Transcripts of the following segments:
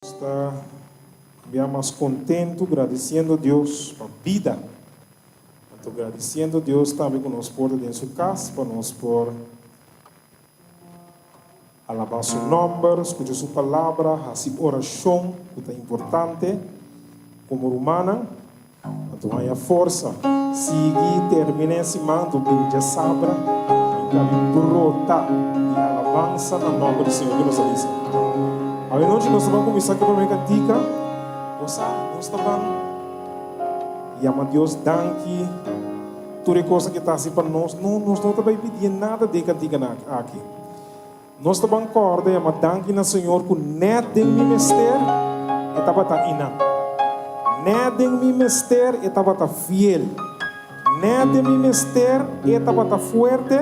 Está bem mais contento, agradecendo a Deus por a vida. Estou agradecendo a Deus também que nos pode dentro de sua casa, para nós por alabar seu nome, escutar sua palavra, fazer oração, que é importante, como humana. Então, aí a força, seguir, terminar esse manto, bem de sabra, e cabe brotar e alabança no nome do Senhor que nos avisa. A noite nós vamos começar com a primeira cantiga. Nós vamos e a Deus danke toda coisa que está assim para nós. Nós não estamos pedindo nada de cantiga aqui. Nós estamos acordando e a danke na Senhor que net tem ministério e estava tá ina. Net tem ministério e estava tá fiel. Net tem ministério e estava tá forte.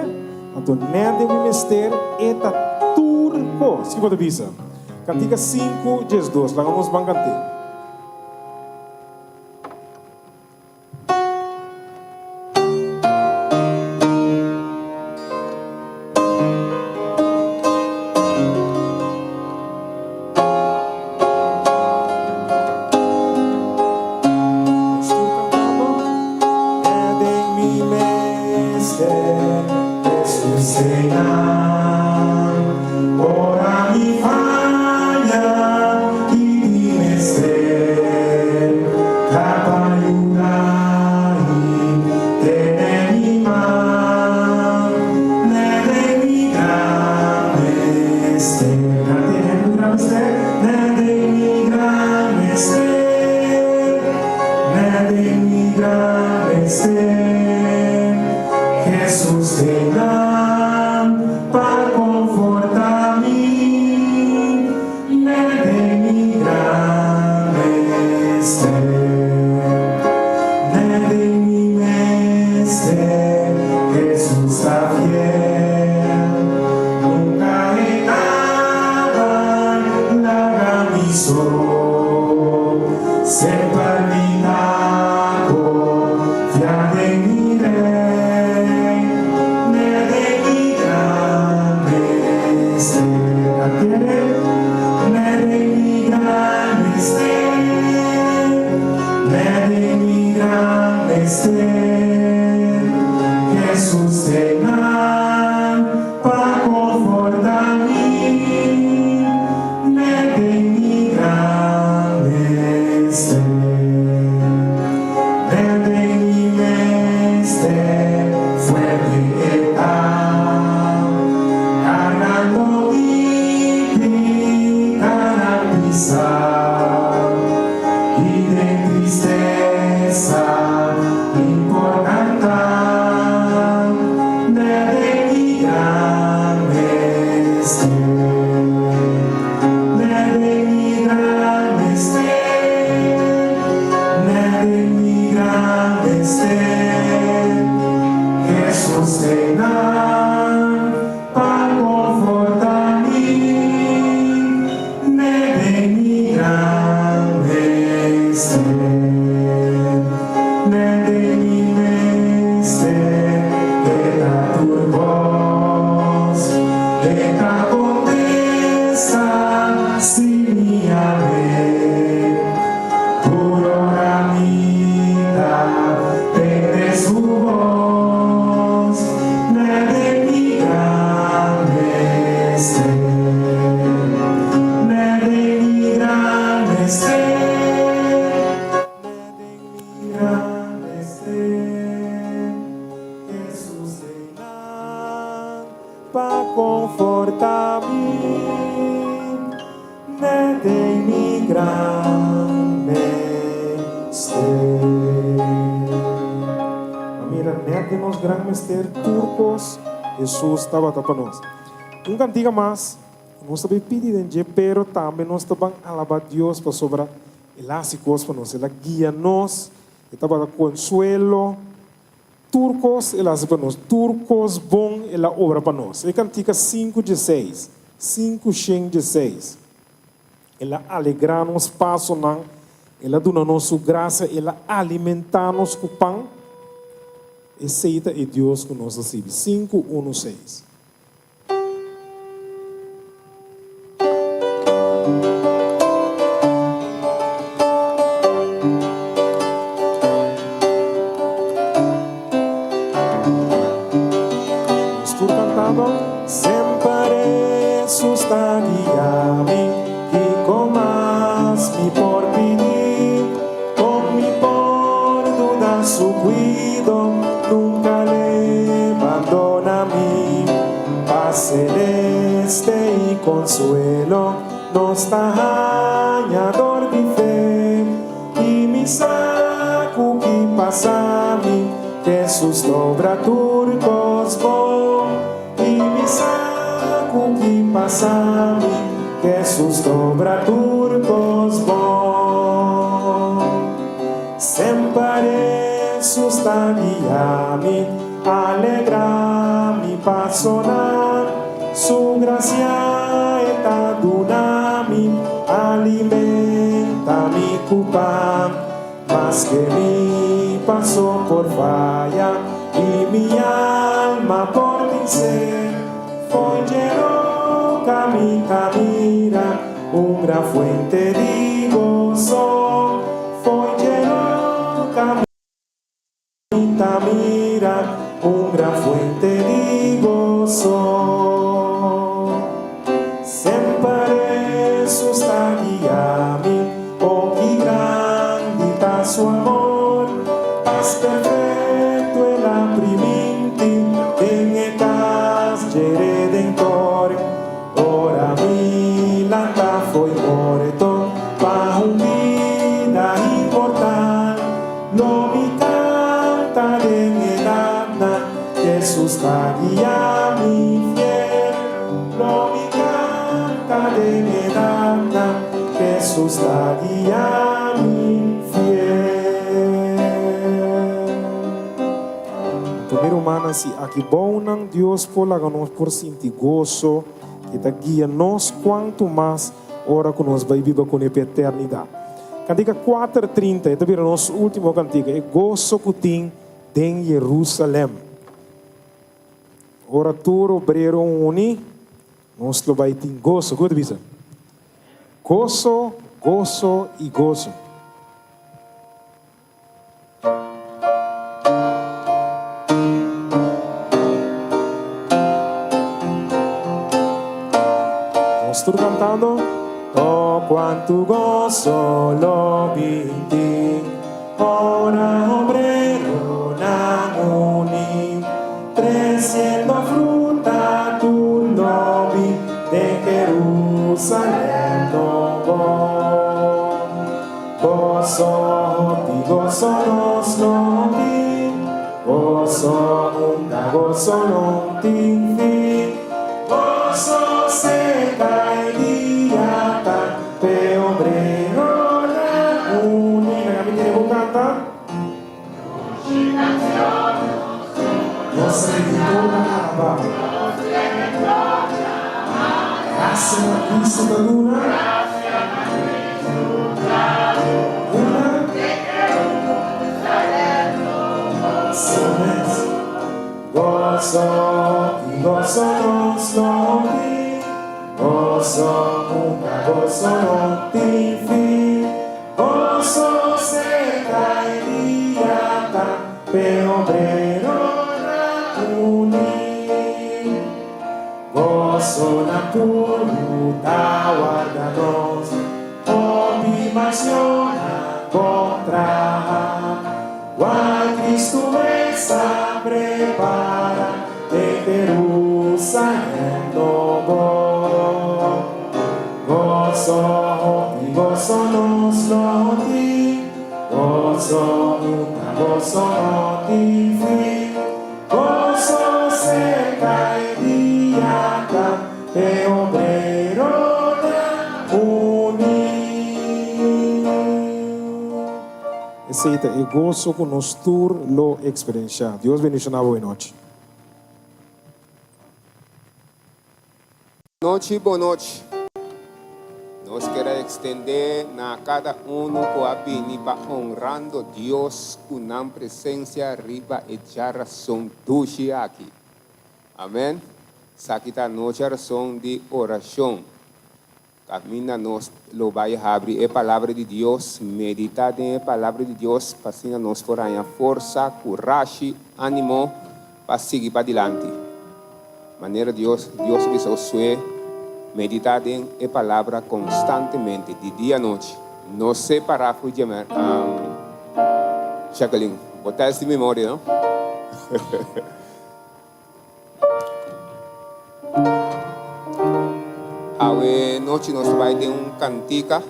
Então net tem ministério e está turco. Se você visa. Cantiga 5, 2, lá vamos cantar. Jesus estava para nós. Cantiga mais, nós também pedimos, pero também nós também alabar Deus para sobre as coisas para nós. Ela guia nós, estava consuelo, turcos, ela para nós, turcos bom, ela obra para nós. E cantiga 5:16, 5:16. Ela alegra nos passo não, ela dá nos graça, ela alimenta nos com pão. Aceita e Deus que nos recebe. 5:1-6. cantando. Sempre sustariami y con más mi por pedir, con mi por duda su cuido, nunca le abandona mi paz celeste y consuelo, nos tañador de fe y mi saco que pasami, Jesús dobra turcos bo y mi saco que pasami, Jesús dobra turcos bo. Sempre sustariami, alegra mi pasonar, su gracia eta dunami, alimenta mi cupa, más que mi paso por falla y mi alma por mi ser, fue lleno mi camina, una fuente de gozo, fue lleno camina, mira, una fuente de gozo. Sempre sustariami, oh que grande está su amor, paz perfecto el apriminti, en etas redentor. Ora mi lata foi morto, pa un vida inmortal, no mi canta de medana, Jesús guía mi fiel, no mi canta de medana, Jesús guía mi fiel. Primeiro humana, se aqui bom não Deus por lá nós por sentir gozo, que está guia nós quanto mais hora que nós vai viver com a eternidade. Cantiga 4:30, esta é a nossa última cantiga, é gozo que tem em Jerusalém. Ora tudo obreiro uni, nós lo vai ter gozo, como diz? Gozo, gozo e gozo. Estou cantando. Oh, quanto gozo lo vinti, ora obrero na uni, creciendo fruta tu lobi de Jerusalén no. Gozo ti, gozo nos no ti, gozo nunca, gozo no ti, gozo se cae diata, pe obrero la única que tiene que cantar. Nos redentó la alba, gracias a Cristo de luna, gozo y gozo nos no di, gozo nunca, gozo no ti fin, gozo se cae diata, pe obrero la uni, gozo na purruta guardanos, oblimaciona contra, gual Cristo mesa prepara, de Jerusalén no. Gozo y gozo nos lo di, gozo nunca, gozo no ti fui, gozo se cae diata, de obrero la uni. Esse é o gozo que nós lo experiencia. Deus bendiga na boa noite. Boa noite. Nós queremos extender a cada um com a para honrando Deus com a presença riba e a razão do aqui. Amém? Sakita noite a razão de oração. Camina nós lo vai abrir a palavra de Deus, meditar na palavra de Deus, para assim nós forem a força, coragem, ânimo para seguir para adiante. Maneira Deus visa sue meditar em a palavra constantemente, de dia e noite. Não separar por jamar. Jacqueline, botar essa memória, não? A noite nós vai ter cantica.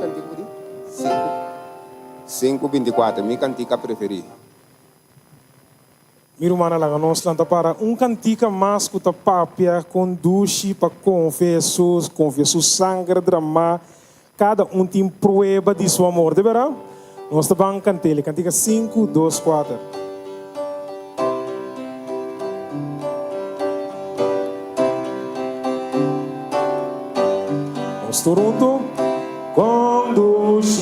Cantica de 5:24, minha cantica preferida. Miro mana lang nós lanta para cantica mais que ta papia conduz para confessos sangue drama cada tem prueba de seu amor, de verdade? Nós estamos cantando cantica 5, 2, 4. Nós junto conduz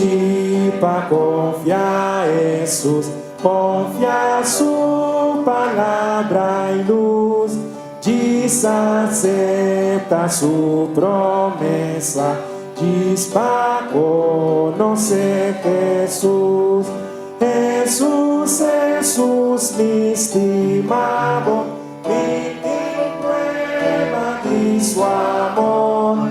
para confiar em Jesus, confia sua palavra e luz, diz acepta sua promessa, diz para conhecer Jesus. Jesus me estimava, me tem prueba de seu amor.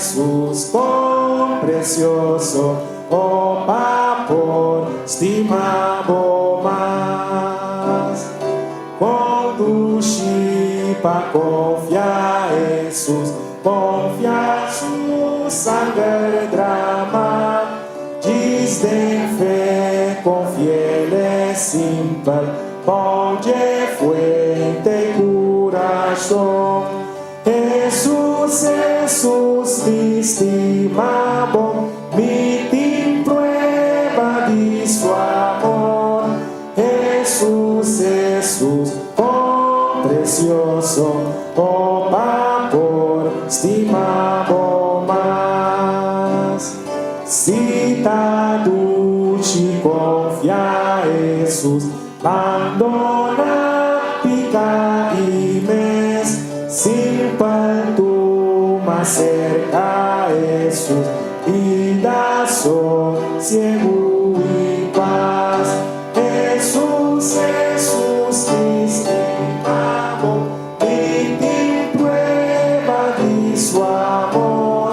Jesus, quão precioso, oh papor, estimado mais. Conduz para confiar em Jesus, confia su sangue drama, diz de fé, confia simple, onde fuente coração. Jesus me estimado, me tem prueba de seu amor. Jesus, oh precioso, oh papor, estimado mais. Se tá te confia em Jesus, abandona pica e mes, simple tu mas cerca Jesus, e dá sossego e paz. Jesus me estimado, me tem prueba de seu amor.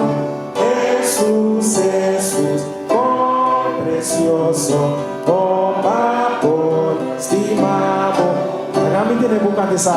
Jesus, oh precioso, oh papor, estimado. Kami din bukan desa.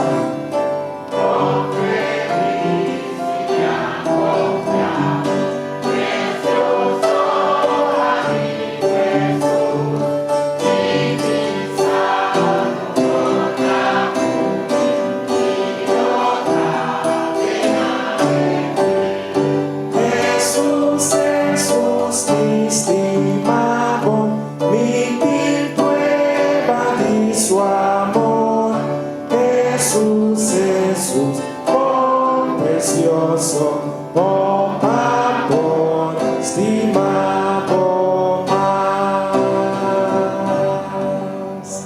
Oh papor, estimado mais.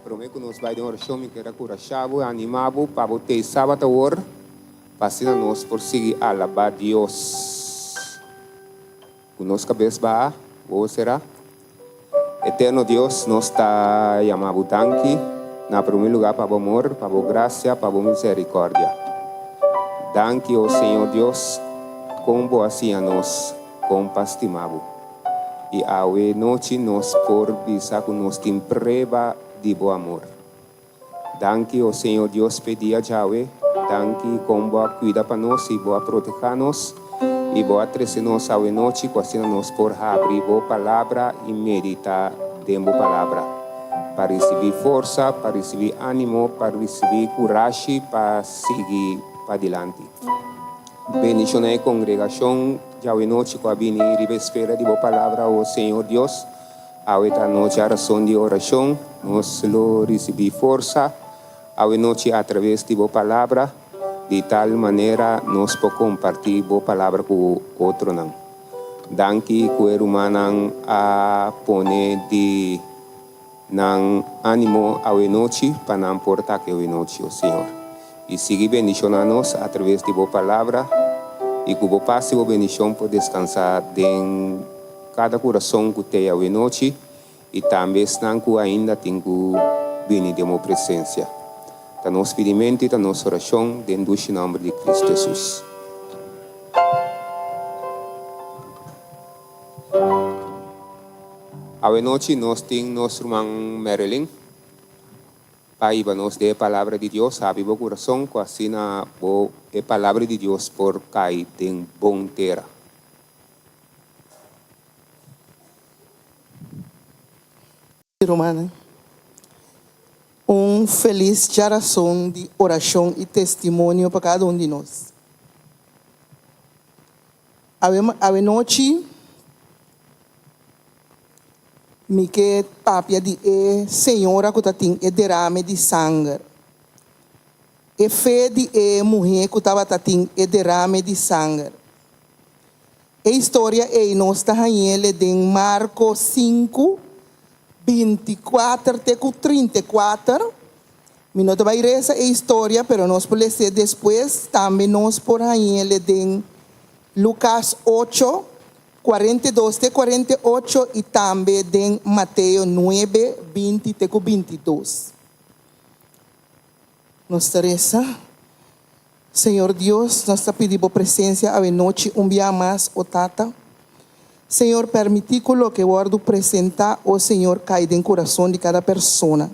Prometo que nos vai dar uma oração, que era curachavo, animado, para botar sábado hora, para nós por seguir alabar Deus. Com nossa cabeça vai, vou será. Eterno Deus, nós está chamando tanque, na primeiro lugar para o amor, para a graça, para a misericórdia. Danke, oh Senhor Deus, como assim a nós, como estimamos. E a noite nós por bisa que nós tem prova de bom amor. Danke, oh Senhor Deus, pedia Yahweh, danke como cuida para nós e boa proteger nós. E boa trazer nós a noite, assim nós por abrir boa palavra e meditar dentro da palavra. Para receber força, para receber ânimo, para receber coragem, para seguir para adiante. Bendicionar a congregação, já a noite com a bini e espera de boa palavra, o Senhor Deus. A noite a razão de oração, nós lo receber força, a noite através de boa palavra, de tal maneira nós podemos compartilhar boa palavra com outro não. Danke que o humano a poner de não ânimo a noite para não importar que a noite, o Senhor. E siga bendicionando-nos através de boa palavra e que o passe a bendição por descansar em cada coração que tem a noite e também estão que ainda tem que vir de uma presença. Da nosso pedimento e da nossa oração, dentro do nome de Cristo Jesus. A noite nós temos nosso irmão Marilyn. Pai, nos dê a palavra de Deus, abre o coração, assim a palavra de Deus por cair em bom terra. Romana, feliz geração de oração e testemunho para cada de nós. A noite, me que papia de senhora que tem derrame de sangue. E fé de mulher que estava tem derrame de sangue. A história é nós está de Marcos 5, 24 até 34. Não vai ler essa história, mas nós podemos ler depois. Também nós por aí de Lucas 8, 42 até 48 e também de Mateus 9, 20 até 22. Nós teresa, Senhor Deus, nós pedimos presença a noite dia mais, o Tata. Senhor, permite que o que eu vou apresentar, o Senhor, cai no coração de cada pessoa.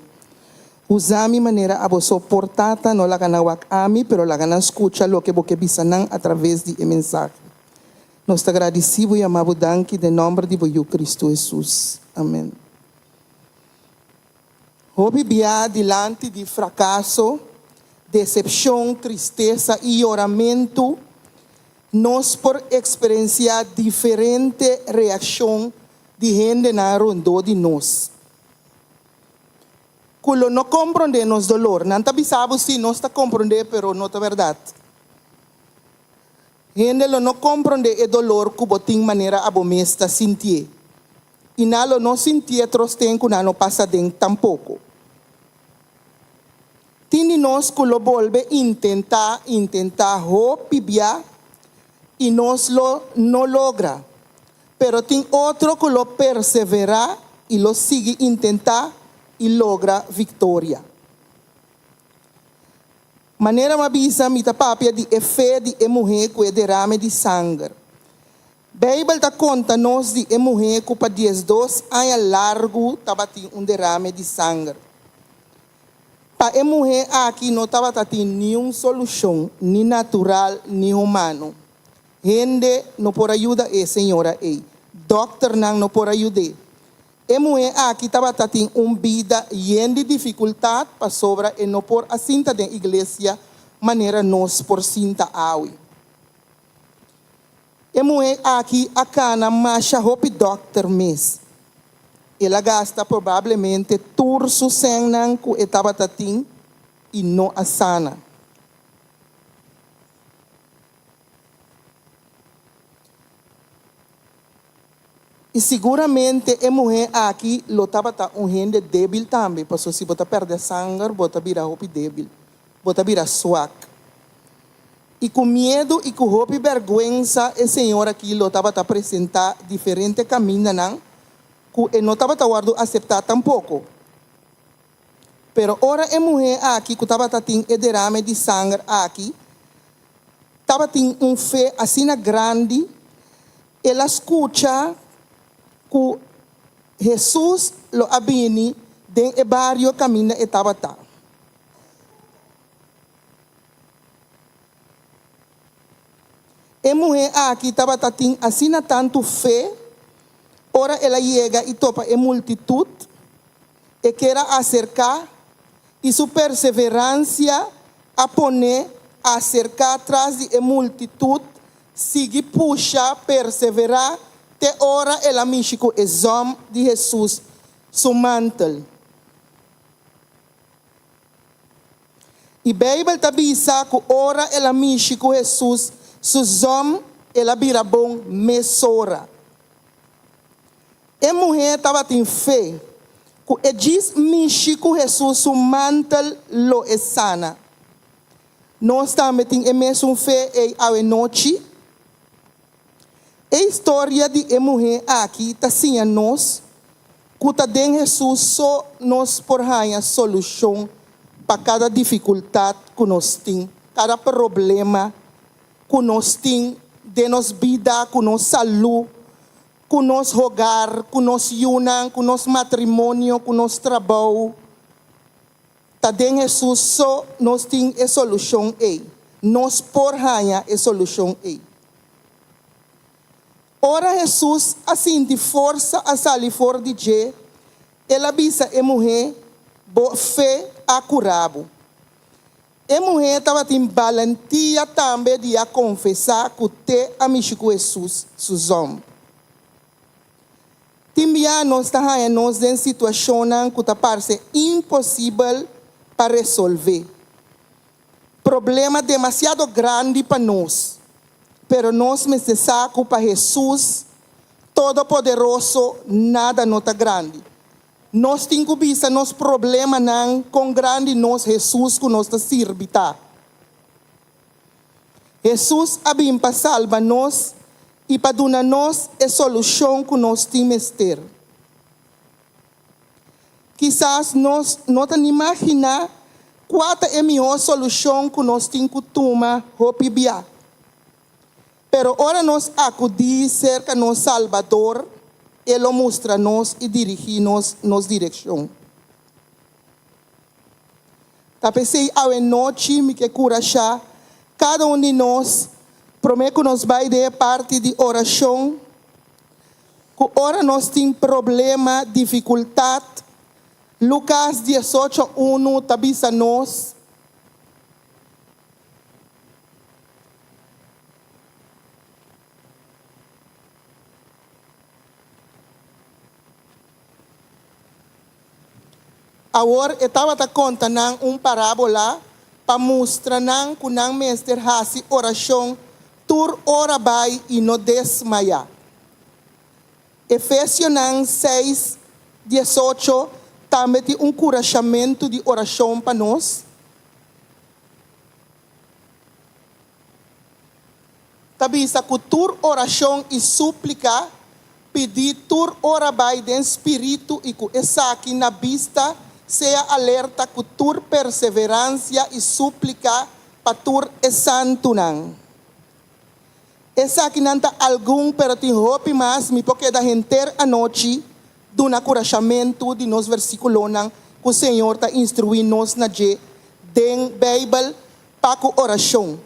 Usa a minha maneira a você suportar, não la gana a mim, pero la gana escucha lo que você bisanan através de mensagem. Nós te agradecemos e amamos danke em nome de Cristo Jesus. Amém. Hoje via diante de fracasso, decepção, tristeza e oramento, nós por experienciar diferente reação de gente na rondo de nós. Quando não compreendemos dolor, não sabemos se nós está compreendendo, pero não é verdade. Gente não compreende o dolor que tem maneira a bomesta sentir. E não sentir trosten que não passa dentro tampouco. Tini nós que lo volve intentar pibia e nós não logra. Pero tem outro que lo persevera e lo sigue intentar e logra vitória. Maneira mabisa mita papia de fé de mulher que derrame de sangue. Bíblia ta conta nós de mulher que para 12 anos largo tabati derrame de sangue. Para mulher aqui não estava tendo nenhuma solução, nem natural, nem humano. Gente não pode ajudar a senhora aí. Doctor não pode ajudar. A mulher aqui estava tendo vida cheia de dificuldade para sobra e não por assinta da igreja maneira nós por sinta aui. A mulher aqui a cana macha hopi doctor mes. Ela gasta provavelmente turso senang ku estava tendo e não asana. E seguramente a mulher aqui lotava gente débil também, porque se você perder sangue, você vira roupa débil, você vira suac. E com medo e com roupa vergonha, a senhora aqui lotava apresentar diferentes caminhos, que não estava guardando aceitar tampouco. Pero ora a mulher aqui que estava tendo derrame de sangue aqui, estava tendo fé assim grande, ela escuta que Jesus lo abini den e barrio caminho e tabata. E mulher aqui estava tendo assim tanto fé, ora ela chega e topa e multitud e quer acercar e sua perseverança a poner acercar atrás de multitud, sigue puxa, perseverar te ora ela místico exame de Jesus su mantel. E Bíblia está bisa que ora ela místico Jesus su zom ela vira bom mesora. E mulher estava em fé que e diz místico Jesus su mantel lo é sana. Nós também temos a mesma fé e a noite. A história de mulher aqui está assim nós, que den Jesus só nos por a solução para cada dificuldade que nós temos, cada problema que nós temos de nossa vida, com nossa saúde, com nosso hogar, com nosso união, com nosso matrimônio, com nosso trabalho. Tá den Jesus só nós temos a solução aí. Nós por a solução aí. Ora Jesus assim de força a sair fora de je, ela avisa a mulher, bo fé a curabo. A mulher estava em valentia também de a confessar que te amigo com Jesus, seus homens. Também nós estamos em situação que parece impossível para resolver. Problema demasiado grande para nós. Pero nós necessitamos para Jesus, Todo-Poderoso, nada nota grande. Nós temos que ver nos problemas com grande nós Jesus que nós servita. Jesus abim para salvar nós e para dar nós a solução que nós temos ter. Quizás nós não imaginar qual é a melhor solução que nós temos que tomar para viver. Pero ora nós acudir cerca do Salvador, Ele mostra-nos e dirige-nos nos direção. Tapecei a noite, me que cura já, cada de nós, promete que nos vai dar parte de oração, que ora nós tem problema, dificuldade, Lucas 18:1, tabisa nós, agora, eu estava contando parábola para mostrar que o mestre faz oração, tur ora vai e não desmaia. Efésios 6:18 também tem encorajamento de oração para nós. Tabisa que tur oração e súplica, pedir tur ora vai de espírito e que essa aqui na vista seja alerta com tur perseverança e súplica para tur santo não. Essa aqui não está algum, pero tem hope mais, me porque da gente a noite do encorajamento de nos versículos não, que o Senhor está instruindo nos na je den Bíblia para a oração.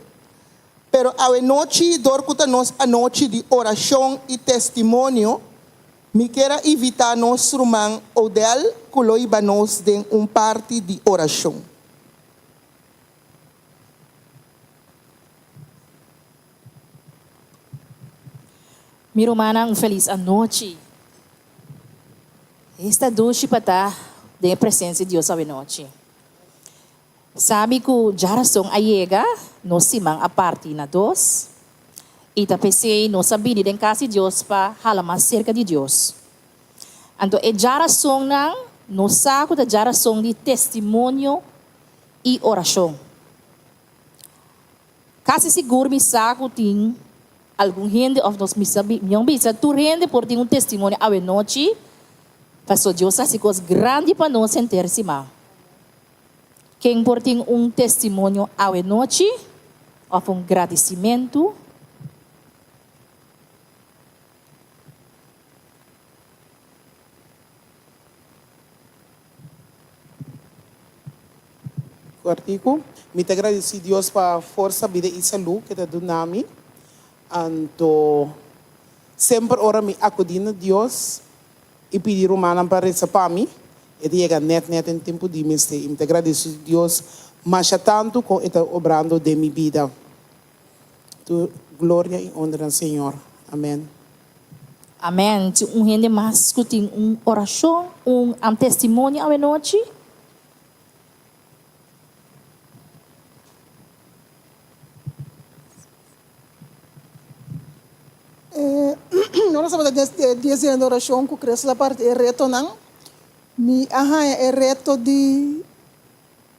Pero a noite dorcuta nos a noite de oração e testemunho, me quero evitar nos rumang odel kuloy banos den parte de oração. Miro manang feliz a noite. Esta doce pata de presença de Deus a noite. Sabe que jaração ayega no simang a parte na dos. E tapesei no sabini den casa de Deus para halamar cerca de Deus. Então é jaração nang no saco da jaração de testemunho e oração. Quase seguro me saco tem algum gente of nos me sabe, não bisa tu rende por ter testemunho a noite. Pastor Deus assim coisa grande para nós sentir cima. Quem por ter testemunho a noite, of agradecimento. Artigo, me te agradeci Deus para força, vida e saúde que te dá nami. Então, sempre ora me acudir a Deus e pedir humana para rezar para mim. E chega net em tempo de mestre. Me te agradeci Deus, mas tanto com está obrando de minha vida. Tu glória e honra ao Senhor. Amém. Amém. Se gente mais que tem oração, testemunho a noite. Nós estamos dizendo oração que cresce a parte é reto não, me é reto de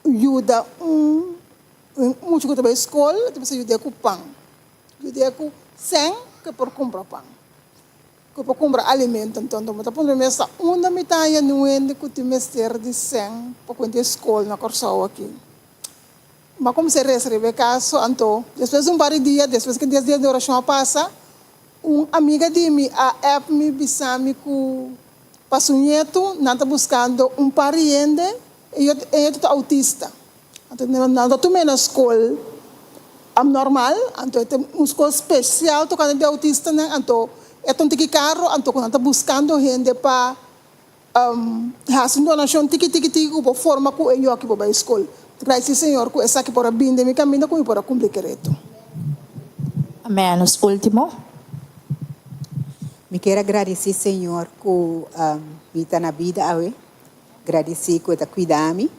ajuda muito que também escola, também ajuda com pão, ajuda com sem que por comprar pão. Que por comprar alimento, então, mas por mesa uma mitad não é que te mestre de 100 para quando escola na Corsau aqui. Mas como se recebe caso, então, depois de par de dias, depois que 10 dias de oração passa, uma amiga de mim, a app me bisame com passunheto, não está buscando pariente, e eu estou autista. Então, não estou na escola normal, então tem uma escola especial, tocando de autista, então, eu tenho carro, então, quando está buscando gente para fazer uma donação, tiki, por forma que eu aqui para a escola. Graças Senhor, que essa aqui para bem de mi caminho, como para cumprir isso. Amém. Os último. Me quero agradecer, Senhor, que me está na vida, agradecer que está cuidando,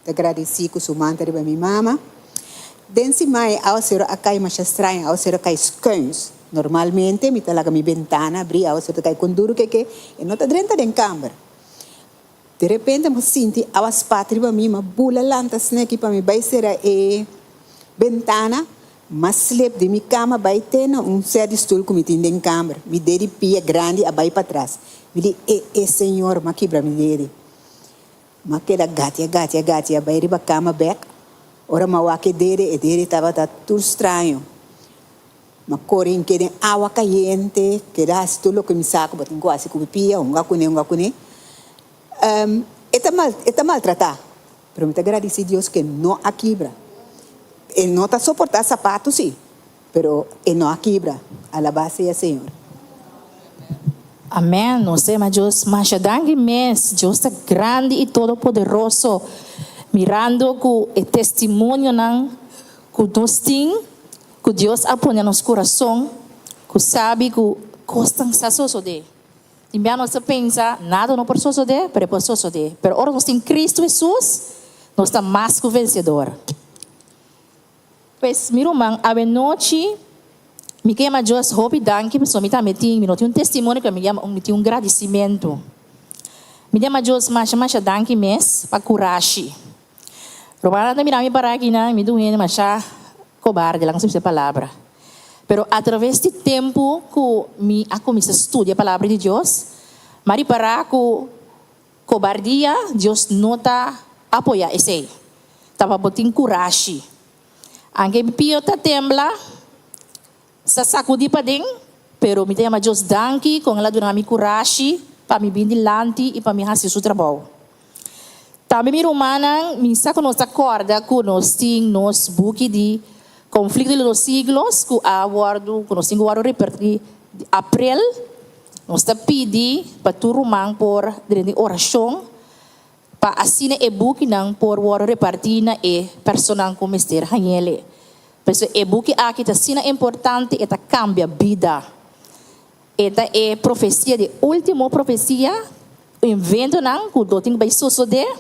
agradecer que sou mãe da minha mama. Dense mai, ao ser a cai mais estranha, ao ser a cai scans. Normalmente, me está lá minha ventana, abrir, ao ser a cai com duro que e não está dentro da câmara. De repente, eu sinto as pátrias minha, uma bula lantas aqui para mim, vai ser a ventana, mas slip de minha cama, vai ter um set de estúdio que me tem em câmara. Me dei de pia grande, a vai para trás. Me disse, senhor, mas quebra me dei. Mas que era gatia, vai para a cama, back. Ora, mas o que dele estava tudo estranho. Mas correm que tem água caliente, que era tudo que me saco, mas tem quase que pia, um gacune. Está maltratado. Pero me agradeço a Deus que não a quebra. Ele não está suportando sapatos, sim. Pero ele não a quebra. Alabado Senhor. Amém. Nós temos Deus, mas Deus é grande e todo-poderoso. Mirando que o testemunho que nós temos, que Deus apõe no nosso coração, que sabe que costam suceder. E nós pensa, nada não pode suceder, mas pode suceder. Mas agora nós temos Cristo Jesus, nós estamos mais que vencedor. Pois, meu irmão, a noite, me queima Deus, hope, danke, mas me tem testemunho que me tem agradecimento. Me chama Deus, mas danke mes, para coragem. Romana também me para aqui, me doendo, mas cobarde, lá não sei se é palavra. Pero através do tempo que me comecei a estudar a palavra de Deus, mas para que cobardia, Deus não está apoiando isso aí. Estava botando coragem. Anche me pio tá tembla, sa sacudi para dentro, pero me tema Deus danke com ela dona mi coragem para me vir dilante e para me fazer o trabalho. Também me romana, me saco nos acorda que nós temos nos book de conflito dos siglos, que aguardo, que nós temos aguardo repartir de abril, nós está pedi para tu romang por de oração, para assinar e book nang por aguardo repartir na e personal como Mister Hanyele. Mas e book aqui está sina importante e tá cambia vida. Esta é profecia de última profecia, o invento nang que do tem vai suceder.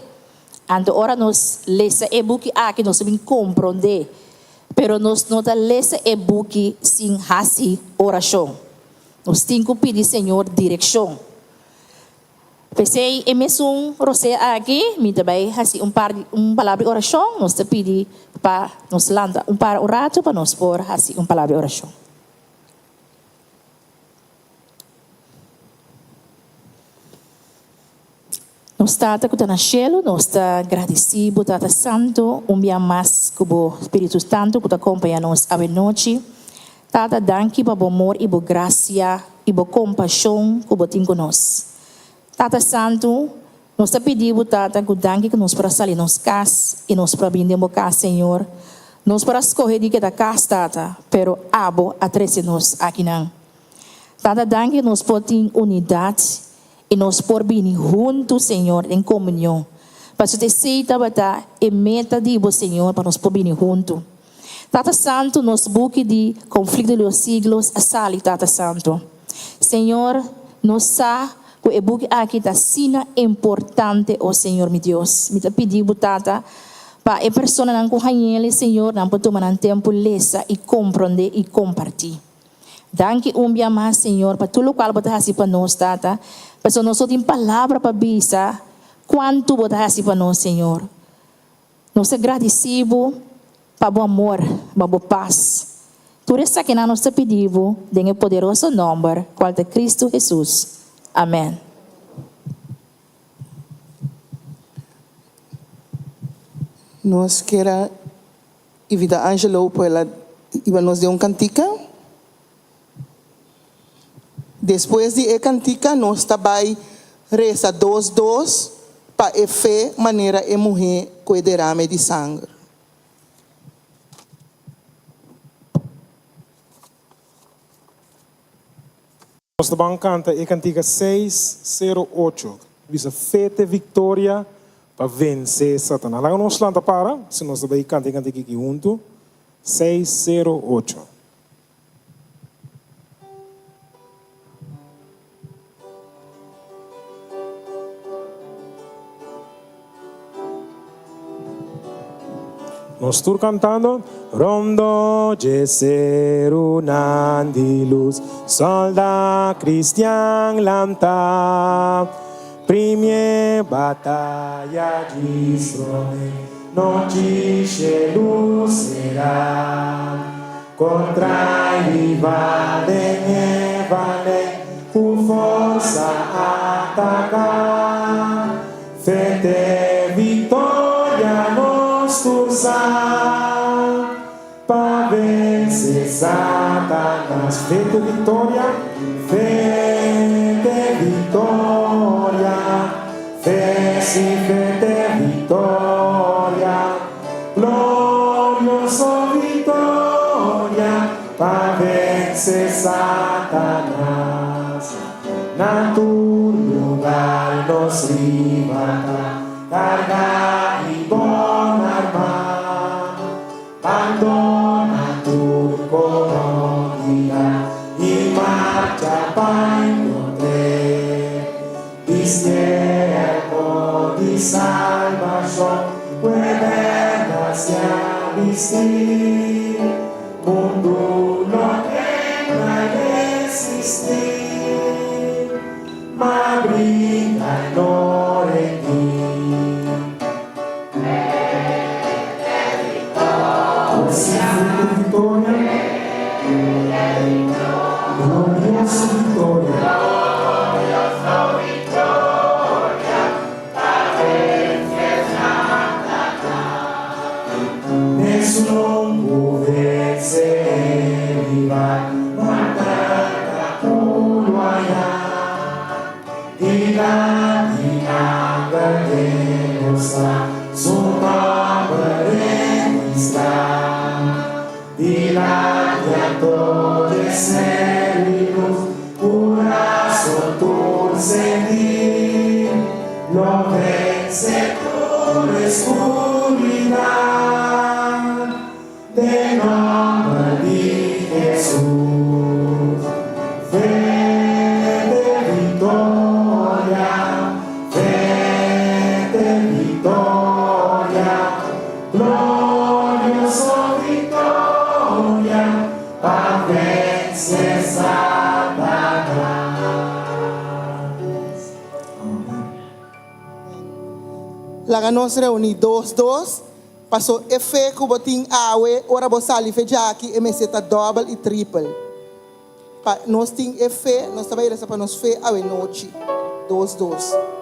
Ando ora nos lesa e book aqui nós vamos compreender. Pero nós não tá lesa e book sem hasi oração. Nós temos que pedir Senhor direção. Pensei, mesmo você aqui, me também hasi palavra de oração, nós te pedir para nos lançar par orato para nós por hasi palavra de oração. Nós estamos aqui no cielo, nós estamos agradecidos, Tata Santo, dia mais que o Espírito Santo que acompanha nós a noite. Tata, danke para o amor e a graça e a compaixão que você tem conosco. Tata Santo, nós pedimos, Tata, que danke que nós para sair nos casa e nós para vir de casa, Senhor. Nós para escolher de que da casa, Tata, pero abo atrece nós aqui não. Tata, danke que nós podemos ter unidade e nós por vir juntos, Senhor, em comunhão. Para você aceita, Tata, e meta de você, Senhor, para nós por vir juntos. Tata Santo, nos buque de conflito dos siglos, a sali, Tata Santo. Senhor, nós sabemos que o buque aqui está sina importante, oh Senhor, meu Deus. Me pedimos, Tata, para a pessoa não conhece, Senhor, não pode tomar um tempo lesa e compreender e compartilhar. Danke dia mais, Senhor, para tudo o qual você faz para nós, Tata. Para nós temos palavra para bisa, quanto você faz para nós, Senhor. Nós agradecemos para o amor, para a paz. Tudo isso que nós te pedimos, em poderoso nome, qual de Cristo Jesus. Amém. Nós queremos Ivida Angelo, pues ela iba nos deu cantica. Depois de cantica, nós também reza 2-2 para a fé maneira a mulher com derrame de sangue. Nós também canta a cantiga 608. Visa fete vitória para vencer Satanás. Lá nós lanta para, se nós também canta a cantiga aqui junto. 608. Nós estamos cantando Rondo Jeseru Nandilus Solda Cristian Lanta Prime batalha de Israel Noite luz será Contra Ivade Vale Com força atacar Fete vitória nos cruzar Para vencer Satanás Fete vitória Fete vitória Glorioso vitória Para vencer Satanás Na tu lugar nos liberta Carga e bom armar Abandona tu comodidade E marcha para encontrar Desterro de salvação Puede-se a vestir Mundo não tendrá de existir Mas brinda no en ti Glorioso vitória Nesse longo vencer ele vai matar a puluaia e lá de água demonstra sua está e lá de atordecer-nos coração torcer lo vence por escuridão de nome de Jesus fé de vitória glorioso vitória para vencer Satanás. Laga nós reuni 2-2, passou efe que botin awe, ora bosali feja aqui, e meseta double e triple. Pa nós ting efe, nós também resta para nós fe awe noite, 2-2.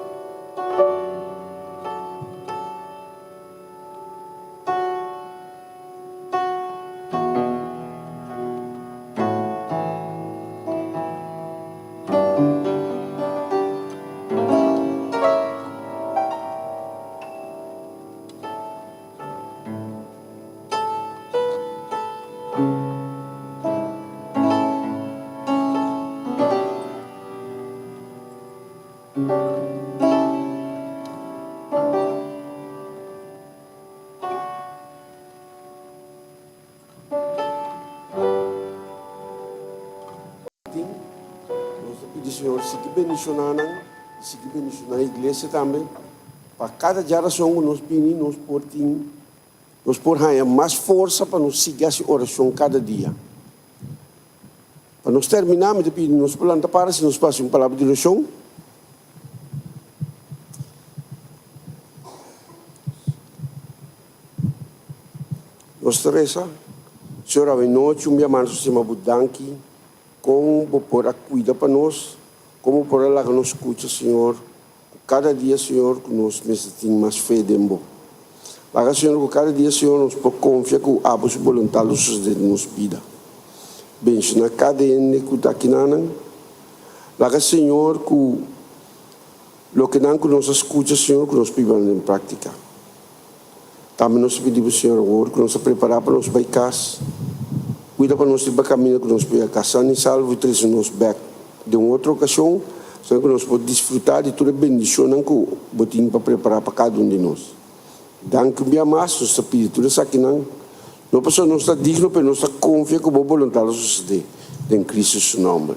Senhor, se que bendicionar a igreja também, para cada geração nós pedimos, nós por mais força para nos seguir essa oração cada dia. Para nós terminarmos de pedir, nós planta para se nos passa uma palavra de oração. Nós reza, Senhor, a noite, minha mãe se chama Budanki, como por a cuida para nós, como por ela que nos escuta, Senhor. Cada dia, Senhor, que nós temos mais fé dentro. Lá, Senhor, que cada dia, Senhor, nos confia que a vossa vontade nos nos vida. Bem, na cada ene que está aqui, lá, Senhor, que o que não nos escuta, Senhor, que nos vivamos em prática. Também nós pedimos, Senhor, que nos preparar para nos baicas. Cuida para nós ir para o caminho que nos vai casar e salvo e trazer nos back. De uma outra ocasião, Senhor, que nós podemos desfrutar de toda a bendição que botinho para preparar para cada um de nós. Danke minha massa, nossa espírito, isso aqui não pessoa não está digno, mas não está confiante que a boa vontade suceder. Em Cristo, seu nome.